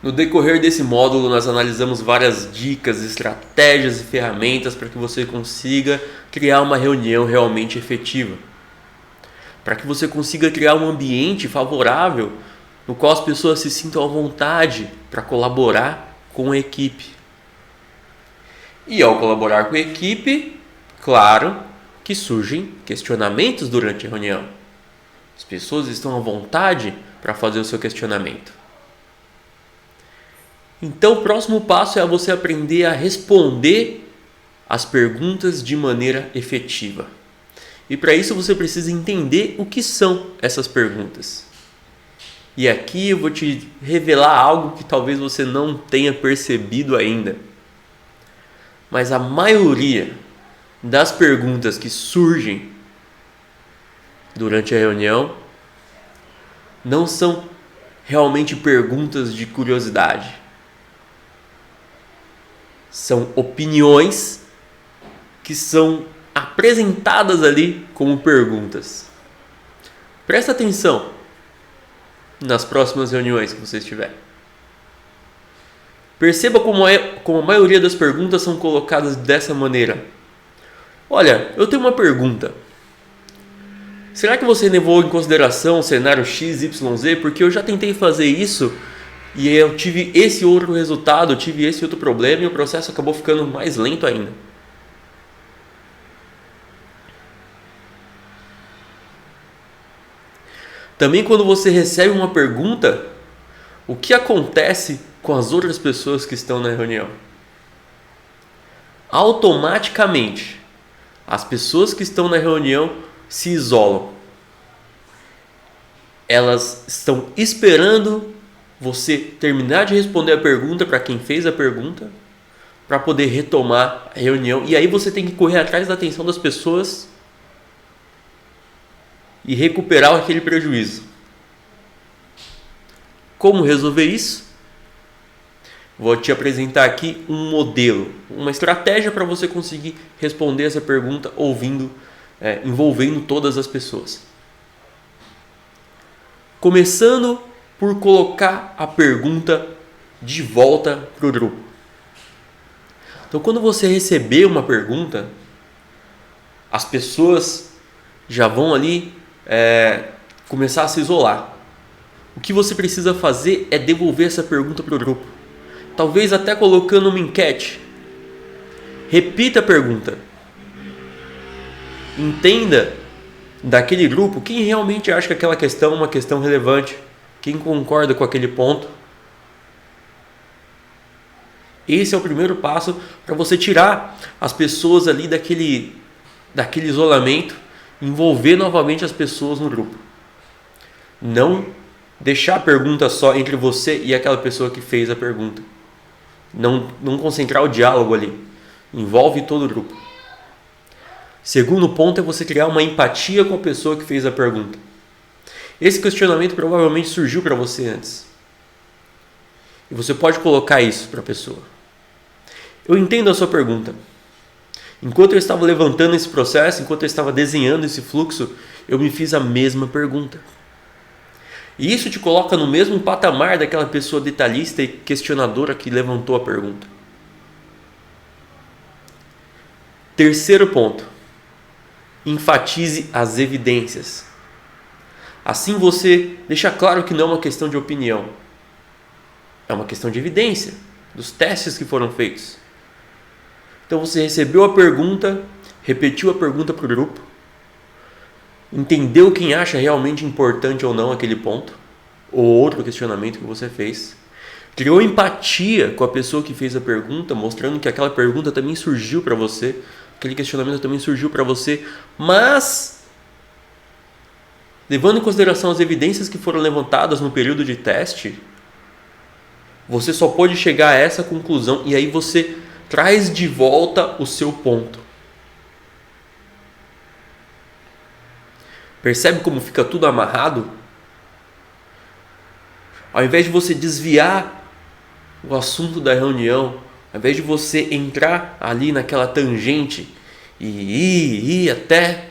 No decorrer desse módulo, nós analisamos várias dicas, estratégias e ferramentas para que você consiga criar uma reunião realmente efetiva. Para que você consiga criar um ambiente favorável no qual as pessoas se sintam à vontade para colaborar com a equipe. E ao colaborar com a equipe, claro que surgem questionamentos durante a reunião. As pessoas estão à vontade para fazer o seu questionamento. Então, o próximo passo é você aprender a responder as perguntas de maneira efetiva. E para isso você precisa entender o que são essas perguntas. E aqui eu vou te revelar algo que talvez você não tenha percebido ainda. Mas a maioria das perguntas que surgem durante a reunião não são realmente perguntas de curiosidade. São opiniões que são apresentadas ali como perguntas. Presta atenção nas próximas reuniões que você estiver. Perceba como a maioria das perguntas são colocadas dessa maneira. Olha, eu tenho uma pergunta. Será que você levou em consideração o cenário X, Y, Z? Porque eu já tentei fazer isso e eu tive esse outro resultado, eu tive esse outro problema e o processo acabou ficando mais lento ainda. Também quando você recebe uma pergunta, o que acontece com as outras pessoas que estão na reunião? Automaticamente, as pessoas que estão na reunião se isolam. Elas estão esperando você terminar de responder a pergunta para quem fez a pergunta, para poder retomar a reunião. E aí você tem que correr atrás da atenção das pessoas e recuperar aquele prejuízo. Como resolver isso? Vou te apresentar aqui um modelo, uma estratégia para você conseguir responder essa pergunta envolvendo todas as pessoas. Começando por colocar a pergunta de volta para o grupo. Então, quando você receber uma pergunta, as pessoas já vão ali começar a se isolar. O que você precisa fazer é devolver essa pergunta para o grupo. Talvez até colocando uma enquete. Repita a pergunta. Entenda daquele grupo quem realmente acha que aquela questão é uma questão relevante. Quem concorda com aquele ponto. Esse é o primeiro passo para você tirar as pessoas ali daquele isolamento, envolver novamente as pessoas no grupo. Não deixar a pergunta só entre você e aquela pessoa que fez a pergunta. Não concentrar o diálogo ali. Envolve todo o grupo. Segundo ponto é você criar uma empatia com a pessoa que fez a pergunta. Esse questionamento provavelmente surgiu para você antes. E você pode colocar isso para a pessoa. Eu entendo a sua pergunta. Enquanto eu estava levantando esse processo, enquanto eu estava desenhando esse fluxo, eu me fiz a mesma pergunta. E isso te coloca no mesmo patamar daquela pessoa detalhista e questionadora que levantou a pergunta. Terceiro ponto. Enfatize as evidências. Assim você deixa claro que não é uma questão de opinião. É uma questão de evidência, dos testes que foram feitos. Então você recebeu a pergunta, repetiu a pergunta para o grupo, entendeu quem acha realmente importante ou não aquele ponto, ou outro questionamento que você fez, criou empatia com a pessoa que fez a pergunta, mostrando que aquela pergunta também surgiu para você, aquele questionamento também surgiu para você, mas levando em consideração as evidências que foram levantadas no período de teste, você só pode chegar a essa conclusão e aí você traz de volta o seu ponto. Percebe como fica tudo amarrado? Ao invés de você desviar o assunto da reunião, ao invés de você entrar ali naquela tangente e ir até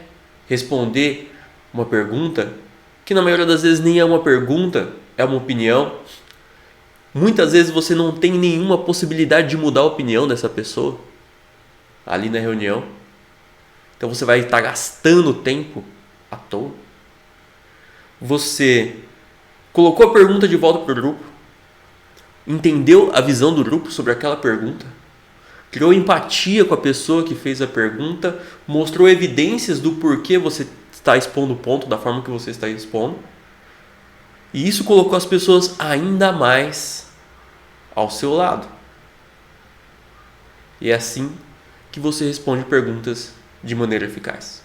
responder uma pergunta, que na maioria das vezes nem é uma pergunta, é uma opinião, Muitas vezes você não tem nenhuma possibilidade de mudar a opinião dessa pessoa ali na reunião. Então você vai estar gastando tempo à toa. Você colocou a pergunta de volta para o grupo, entendeu a visão do grupo sobre aquela pergunta, criou empatia com a pessoa que fez a pergunta, mostrou evidências do porquê você está expondo o ponto da forma que você está expondo. E isso colocou as pessoas ainda mais ao seu lado. E é assim que você responde perguntas de maneira eficaz.